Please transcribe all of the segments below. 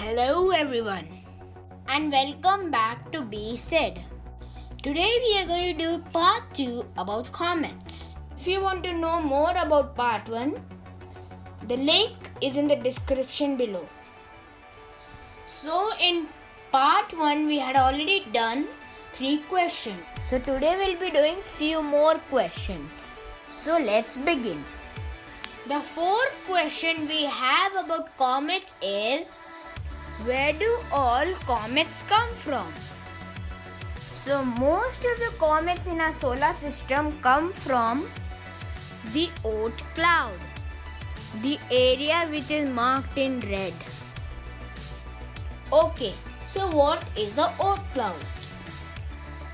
Hello everyone and welcome back to Be Said. Today we are going to do part 2 about comets. If you want to know more about part 1, the link is in the description below. So in part 1 we had already done 3 questions. So today we'll be doing few more questions. So let's begin. The fourth question we have about comets is, where do all comets come from? So most of the comets in our solar system come from the Oort cloud, the area which is marked in red. Okay, so what is the Oort cloud?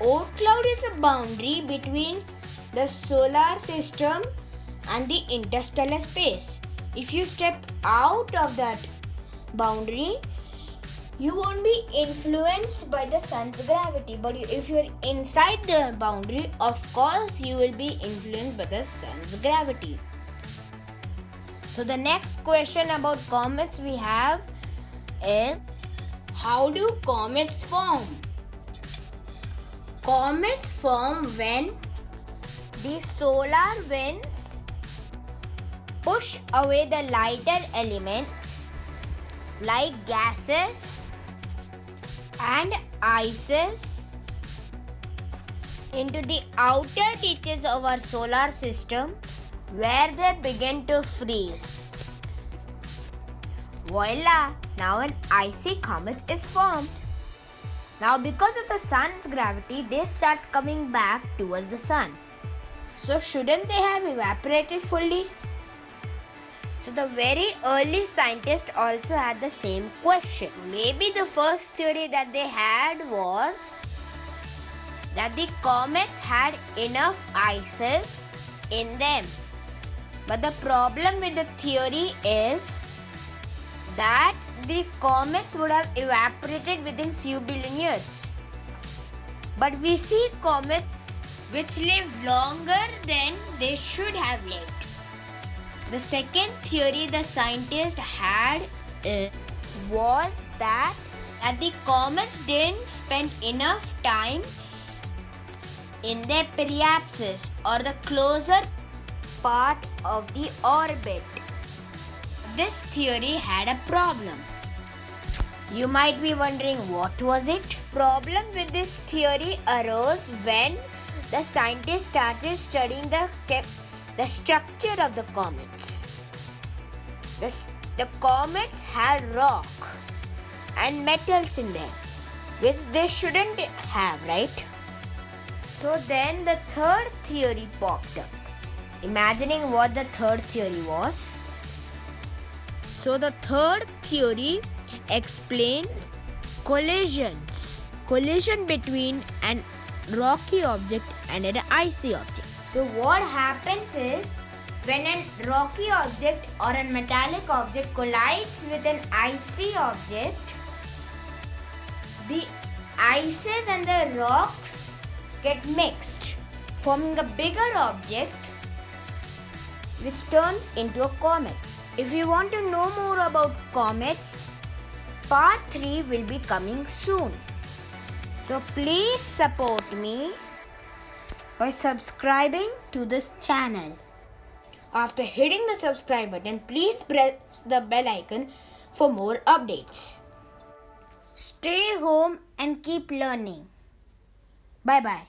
Oort cloud is a boundary between the solar system and the interstellar space. If you step out of that boundary, you won't be influenced by the sun's gravity, but if you're inside the boundary, of course you will be influenced by the sun's gravity. So the next question about comets we have is, how do comets form? Comets form when the solar winds push away the lighter elements like gases and ices into the outer reaches of our solar system, where they begin to freeze. Voila! Now an icy comet is formed. Now because of the sun's gravity, they start coming back towards the sun. So shouldn't they have evaporated fully? So the very early scientists also had the same question. Maybe the first theory that they had was that the comets had enough ices in them. But the problem with the theory is that the comets would have evaporated within few billion years. But we see comets which live longer than they should have lived. The second theory the scientists had was that the comets didn't spend enough time in their periapsis, or the closer part of the orbit. This theory had a problem. You might be wondering, what was it? Problem with this theory arose when the scientists started studying the structure of the comets. The comets had rock and metals in them, which they shouldn't have, right? So then the third theory popped up. Imagining what the third theory was. So the third theory explains collision between an rocky object and an icy object. So what happens is, when a rocky object or a metallic object collides with an icy object, the ices and the rocks get mixed, forming a bigger object which turns into a comet. If you want to know more about comets, part 3 will be coming soon. So please support me by subscribing to this channel. After hitting the subscribe button, please press the bell icon for more updates. Stay home and keep learning. Bye bye.